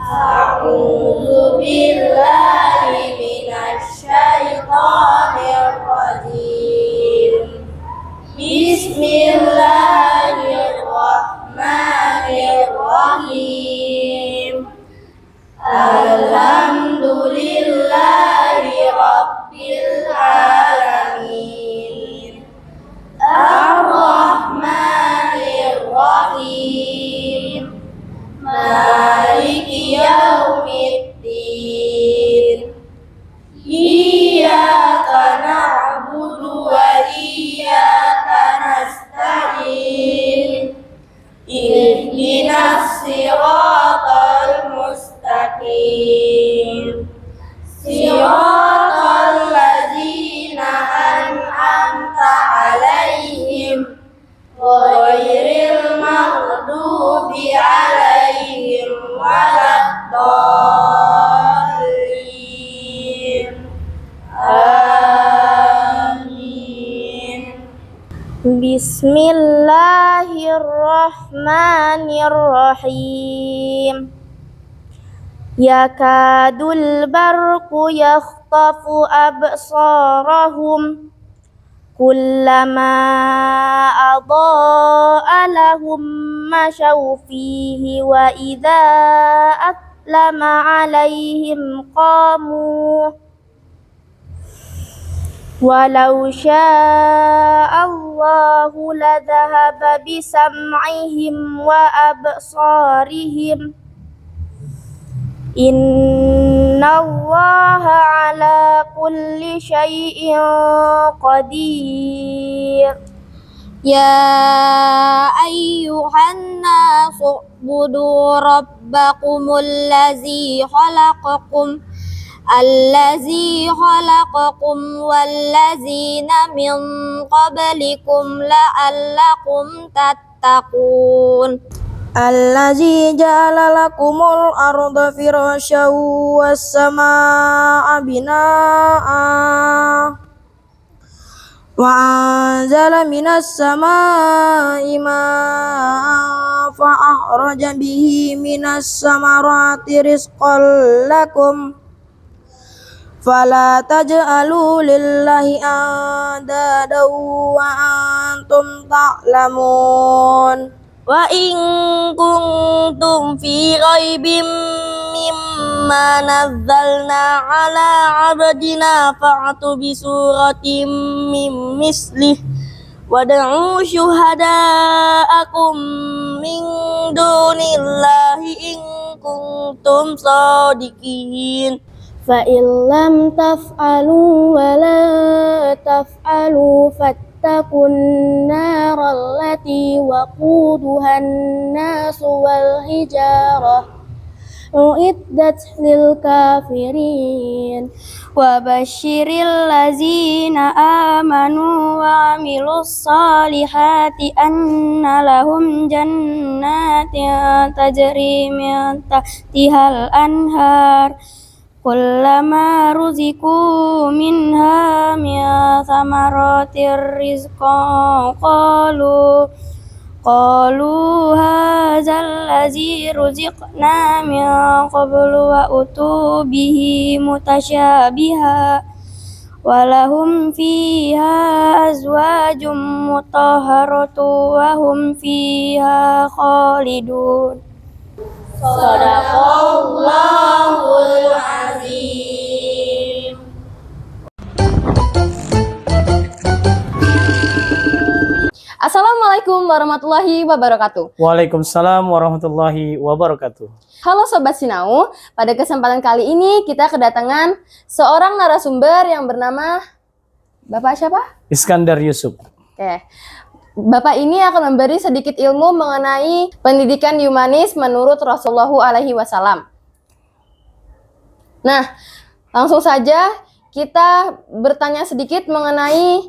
A'udzu billahi minasy syaithanir rajim. Bismillahirrahmanirrahim. Alhamdulillahi rabbil alamin. Ar-Rahmanir Rahim. Maliki yaumiddin. Iyyaka na'budu wa iyyaka nasta'in. Ihdinas siratal mustaqim. Siratal ladzina an'amta 'alaihim ghairil maghdubi 'alaihim waladdallin. Amin. Bismillahirrahmanirrahim. Yakadul barqu yakhtafu absarahum kullama adaa lahum masyaw fihi wa idza atlama alaihim qamu walau sya'allahu ladhahaba bisam'ihim wa absarihim innallaha ala kulli syai'in qadir. Ya ayyuhan nasu u'budu rabbakumul ladzi khalaqakum walladzina min qablikum la'allakum tattaqun. Allazi ja'ala lakumul arda firasyan was samaa'a binaa'a wa anzala minas samaa'i maa'an fa akhraja bihi minas samarati rizqan lakum fala taj'alu lillahi andadan wa antum ta'lamun. Wa in kuntum fi ghaibin mimma nazzalna ala abdina fa'tu bi suratin min mislih wad'u syuhada'akum min dunillahi in kuntum shadiqin. Fa illam taf'alu wa la taf'alu fattaqun naral lati waquduhan nasu wal hijarah uiddat lil kafirin wa basyiril ladzina amanu wa amilus solihati anna lahum jannatin tajri min tahtihal anhar kullama ruziku minha min thamaratir rizqan qalu hadzal ladzi ruziqna min qablu wa utu bihi mutasyabiha walahum fiha azwajum mutahharatu wa hum fiha khalidun. Shadaqallahul azim. Assalamualaikum warahmatullahi wabarakatuh. Waalaikumsalam warahmatullahi wabarakatuh. Halo Sobat Sinau, pada kesempatan kali ini kita kedatangan seorang narasumber yang bernama Bapak siapa? Iskandar Yusuf. Oke. Bapak ini akan memberi sedikit ilmu mengenai pendidikan humanis menurut Rasulullah SAW. Nah, langsung saja kita bertanya sedikit mengenai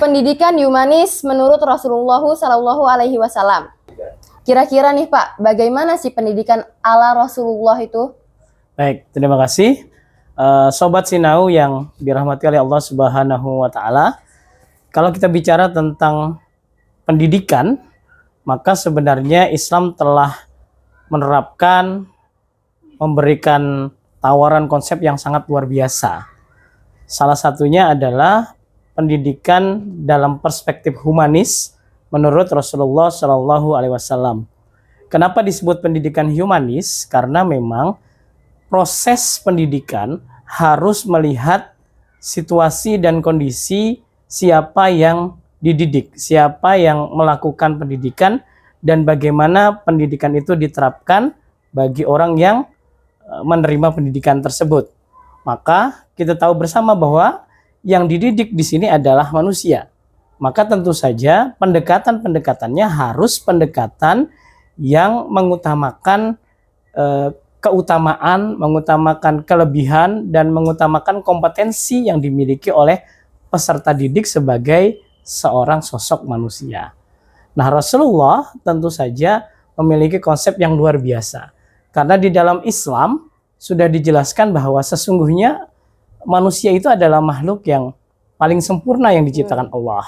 pendidikan humanis menurut Rasulullah SAW. Kira-kira nih Pak, bagaimana sih pendidikan ala Rasulullah itu? Baik, terima kasih. Sobat Sinau yang dirahmati oleh Allah Subhanahu wa Ta'ala. Kalau kita bicara tentang pendidikan, maka sebenarnya Islam telah menerapkan memberikan tawaran konsep yang sangat luar biasa. Salah satunya adalah pendidikan dalam perspektif humanis menurut Rasulullah Shallallahu Alaihi Wasallam. Kenapa disebut pendidikan humanis? Karena memang proses pendidikan harus melihat situasi dan kondisi siapa yang dididik, siapa yang melakukan pendidikan, dan bagaimana pendidikan itu diterapkan bagi orang yang menerima pendidikan tersebut. Maka kita tahu bersama bahwa yang dididik di sini adalah manusia. Maka tentu saja pendekatan-pendekatannya harus pendekatan yang mengutamakan keutamaan, mengutamakan kelebihan, dan mengutamakan kompetensi yang dimiliki oleh peserta didik sebagai seorang sosok manusia. Nah, Rasulullah tentu saja memiliki konsep yang luar biasa. Karena di dalam Islam sudah dijelaskan bahwa sesungguhnya manusia itu adalah makhluk yang paling sempurna yang diciptakan Allah.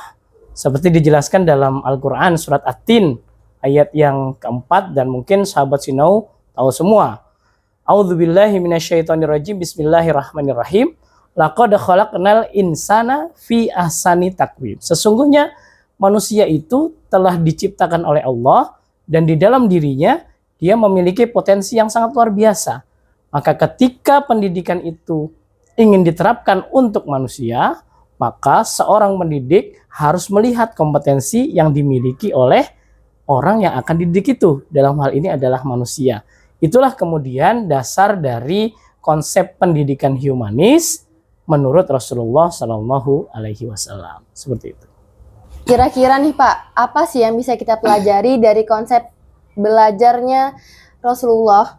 Seperti dijelaskan dalam Al-Quran surat At-Tin ayat yang keempat, dan mungkin sahabat Sinau tahu semua. A'udzubillahi minasyaitonirrajim. Bismillahirrahmanirrahim. Laqad khalaqnal insana fi ahsani taqwim. Sesungguhnya manusia itu telah diciptakan oleh Allah, dan di dalam dirinya dia memiliki potensi yang sangat luar biasa. Maka ketika pendidikan itu ingin diterapkan untuk manusia, maka seorang pendidik harus melihat kompetensi yang dimiliki oleh orang yang akan dididik itu. Dalam hal ini adalah manusia. Itulah kemudian dasar dari konsep pendidikan humanis menurut Rasulullah Shallallahu Alaihi Wasallam. Seperti itu. Kira-kira nih Pak, apa sih yang bisa kita pelajari dari konsep belajarnya Rasulullah?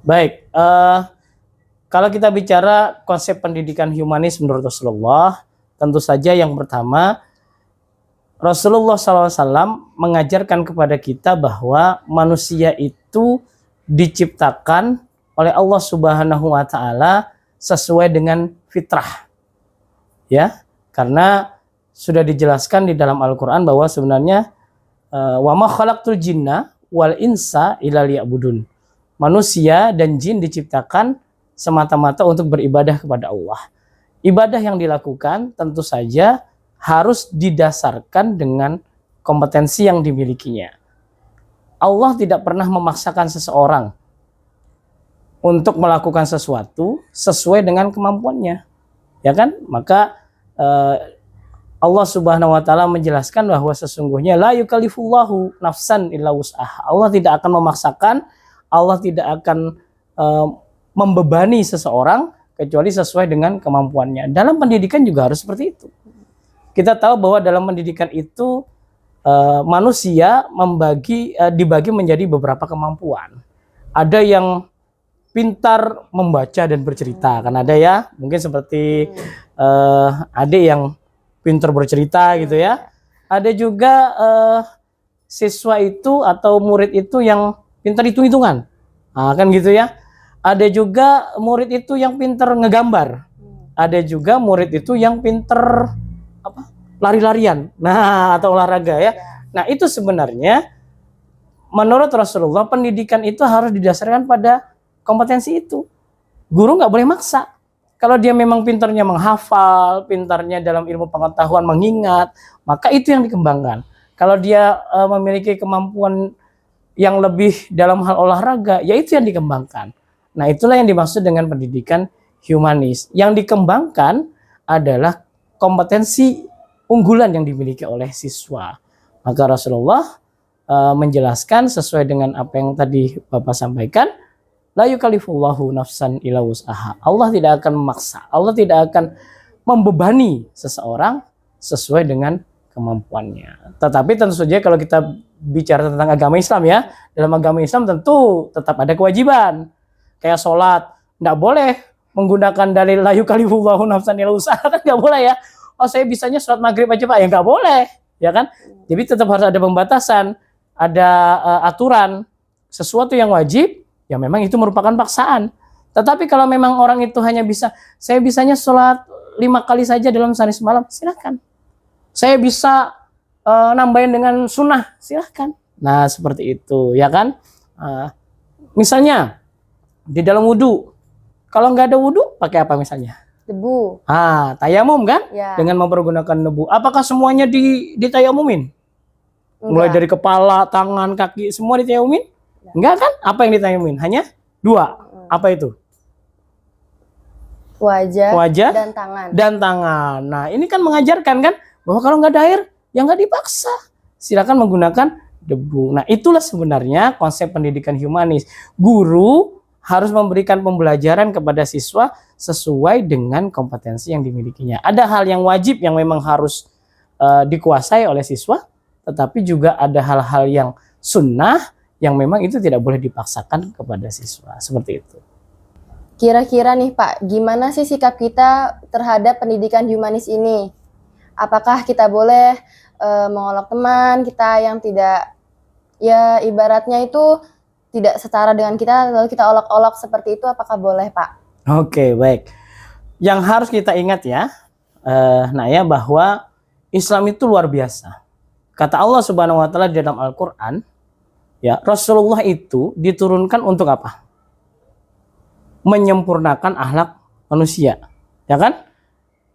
Baik, kalau kita bicara konsep pendidikan humanis menurut Rasulullah, tentu saja yang pertama, Rasulullah SAW mengajarkan kepada kita bahwa manusia itu diciptakan oleh Allah Subhanahu wa Ta'ala sesuai dengan fitrah. Ya, karena sudah dijelaskan di dalam Al-Quran bahwa sebenarnya wa ma khalaqtul jinna wal insa illa liya'budun. Manusia dan jin diciptakan semata-mata untuk beribadah kepada Allah. Ibadah yang dilakukan tentu saja harus didasarkan dengan kompetensi yang dimilikinya. Allah tidak pernah memaksakan seseorang untuk melakukan sesuatu sesuai dengan kemampuannya. Ya kan? Maka Allah Subhanahu wa Ta'ala menjelaskan bahwa sesungguhnya la yukallifullahu nafsan illa wus'aha. Allah tidak akan memaksakan, Allah tidak akan membebani seseorang kecuali sesuai dengan kemampuannya. Dalam pendidikan juga harus seperti itu. Kita tahu bahwa dalam pendidikan itu manusia dibagi menjadi beberapa kemampuan. Ada yang pintar membaca dan bercerita, kan ada ya, mungkin seperti adik yang pintar bercerita gitu ya. Ada juga siswa itu atau murid itu yang pintar hitung-hitungan, kan gitu ya. Ada juga murid itu yang pintar ngegambar. Ada juga murid itu yang pintar lari-larian, atau olahraga ya. Nah, itu sebenarnya menurut Rasulullah pendidikan itu harus didasarkan pada kompetensi itu. Guru nggak boleh maksa. Kalau dia memang pintarnya menghafal, pintarnya dalam ilmu pengetahuan mengingat, maka itu yang dikembangkan. Kalau dia memiliki kemampuan yang lebih dalam hal olahraga, ya itu yang dikembangkan. Nah, itulah yang dimaksud dengan pendidikan humanis. Yang dikembangkan adalah kompetensi unggulan yang dimiliki oleh siswa. Maka Rasulullah menjelaskan sesuai dengan apa yang tadi Bapak sampaikan, la yukallifullahu nafsan illa wus'aha. Allah tidak akan memaksa, Allah tidak akan membebani seseorang sesuai dengan kemampuannya. Tetapi tentu saja kalau kita bicara tentang agama Islam ya, dalam agama Islam tentu tetap ada kewajiban. Kayak sholat, tidak boleh menggunakan dalil la yukallifullahu nafsan illa wus'aha, kan nggak boleh ya. Oh, saya bisanya sholat maghrib aja Pak, ya nggak boleh, ya kan? Jadi tetap harus ada pembatasan, ada aturan. Sesuatu yang wajib, ya memang itu merupakan paksaan. Tetapi kalau memang orang itu hanya bisa, saya bisanya sholat 5 kali saja dalam sehari semalam, silakan. Saya bisa nambahin dengan sunnah, silakan. Nah, seperti itu, ya kan? Misalnya, di dalam wudhu. Kalau nggak ada wudhu, pakai apa misalnya? Debu. Tayamum kan? Ya. Dengan mempergunakan debu. Apakah semuanya ditayamumin? Mulai Enggak. dari kepala, tangan, kaki, semua ditayamumin? Enggak kan? Apa yang ditayamumin? Hanya 2. Apa itu? Wajah, Wajah dan tangan. dan tangan. Nah, ini kan mengajarkan kan bahwa kalau nggak ada air, ya nggak dipaksa. Silakan menggunakan debu. Nah, itulah sebenarnya konsep pendidikan humanis. Guru harus memberikan pembelajaran kepada siswa sesuai dengan kompetensi yang dimilikinya. Ada hal yang wajib yang memang harus dikuasai oleh siswa, tetapi juga ada hal-hal yang sunnah yang memang itu tidak boleh dipaksakan kepada siswa. Seperti itu. Kira-kira nih Pak, gimana sih sikap kita terhadap pendidikan humanis ini? Apakah kita boleh mengolok teman kita yang tidak, ya ibaratnya itu tidak setara dengan kita, lalu kita olok-olok seperti itu, apakah boleh Pak? Oke, baik. Yang harus kita ingat ya, Naya, bahwa Islam itu luar biasa. Kata Allah Subhanahu wa taala di dalam Al-Qur'an, ya, Rasulullah itu diturunkan untuk apa? Menyempurnakan akhlak manusia, ya kan?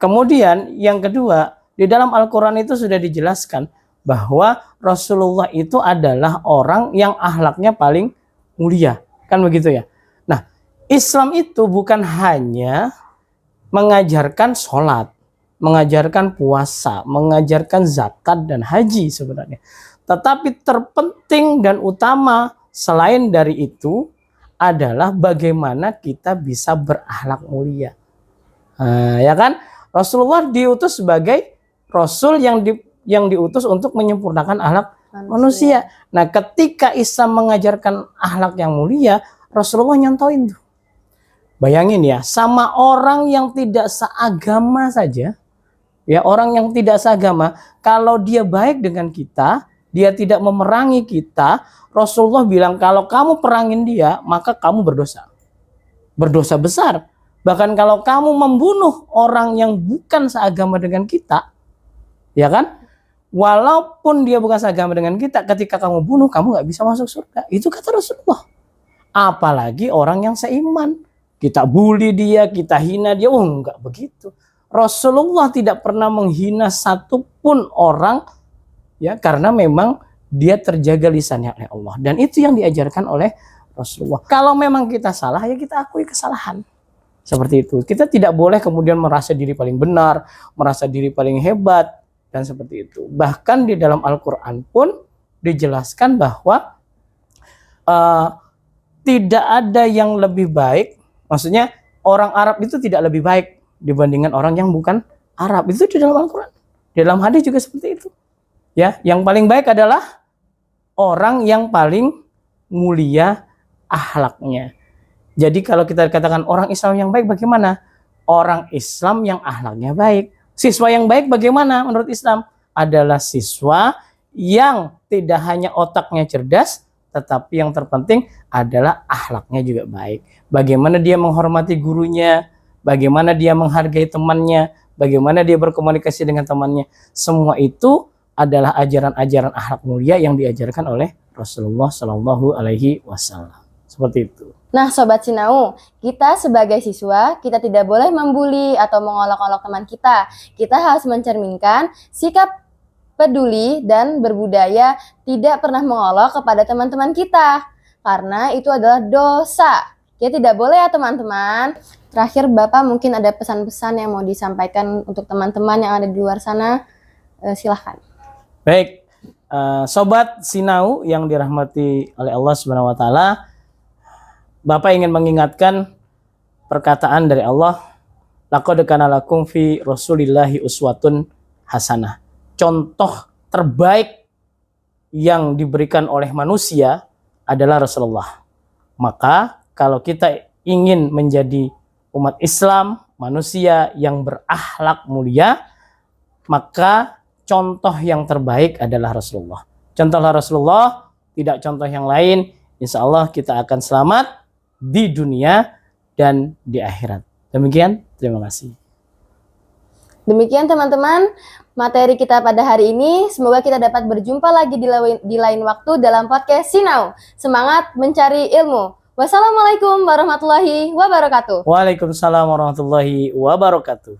Kemudian yang kedua, di dalam Al-Qur'an itu sudah dijelaskan bahwa Rasulullah itu adalah orang yang akhlaknya paling mulia, kan begitu ya? Nah, Islam itu bukan hanya mengajarkan sholat, mengajarkan puasa, mengajarkan zakat dan haji sebenarnya. Tetapi terpenting dan utama selain dari itu adalah bagaimana kita bisa berakhlak mulia. Ya kan? Rasulullah diutus sebagai Rasul yang diutus untuk menyempurnakan akhlak manusia. Nah, ketika Islam mengajarkan akhlak yang mulia, Rasulullah nyontoin tuh. Bayangin ya, sama orang yang tidak seagama saja, ya, orang yang tidak seagama, kalau dia baik dengan kita, dia tidak memerangi kita, Rasulullah bilang kalau kamu perangin dia, maka kamu berdosa. Berdosa besar. Bahkan kalau kamu membunuh orang yang bukan seagama dengan kita, ya kan? Walaupun dia bukan seagama dengan kita, ketika kamu bunuh, kamu nggak bisa masuk surga. Itu kata Rasulullah. Apalagi orang yang seiman. Kita bully dia, kita hina dia. Enggak begitu. Rasulullah tidak pernah menghina satupun orang, ya, karena memang dia terjaga lisannya oleh Allah. Dan itu yang diajarkan oleh Rasulullah. Kalau memang kita salah, ya kita akui kesalahan. Seperti itu. Kita tidak boleh kemudian merasa diri paling benar, merasa diri paling hebat, dan seperti itu. Bahkan di dalam Al-Quran pun dijelaskan bahwa tidak ada yang lebih baik, maksudnya orang Arab itu tidak lebih baik dibandingkan orang yang bukan Arab. Itu di dalam Al-Quran. Di dalam hadis juga seperti itu. Ya, yang paling baik adalah orang yang paling mulia akhlaknya. Jadi kalau kita katakan orang Islam yang baik bagaimana? Orang Islam yang akhlaknya baik. Siswa yang baik bagaimana menurut Islam? Adalah siswa yang tidak hanya otaknya cerdas, tetapi yang terpenting adalah akhlaknya juga baik. Bagaimana dia menghormati gurunya, bagaimana dia menghargai temannya, bagaimana dia berkomunikasi dengan temannya. Semua itu adalah ajaran-ajaran akhlak mulia yang diajarkan oleh Rasulullah Shallallahu Alaihi Wasallam. Seperti itu. Nah, Sobat Sinau, kita sebagai siswa, kita tidak boleh membuli atau mengolok-olok teman kita. Kita harus mencerminkan sikap peduli dan berbudaya, tidak pernah mengolok kepada teman-teman kita. Karena itu adalah dosa. Kita tidak boleh ya teman-teman. Terakhir, Bapak mungkin ada pesan-pesan yang mau disampaikan untuk teman-teman yang ada di luar sana. Silahkan. Baik, Sobat Sinau yang dirahmati oleh Allah Subhanahu wa taala, Bapak ingin mengingatkan perkataan dari Allah, laqad kana lakum fi Rasulillahi uswatun hasanah. Contoh terbaik yang diberikan oleh manusia adalah Rasulullah. Maka kalau kita ingin menjadi umat Islam, manusia yang berakhlak mulia, maka contoh yang terbaik adalah Rasulullah. Contohlah Rasulullah, tidak contoh yang lain. Insya Allah kita akan selamat di dunia dan di akhirat. Demikian, terima kasih. Demikian teman-teman, materi kita pada hari ini. Semoga kita dapat berjumpa lagi di lain waktu dalam podcast Sinau. Semangat mencari ilmu. Wassalamualaikum warahmatullahi wabarakatuh. Waalaikumsalam warahmatullahi wabarakatuh.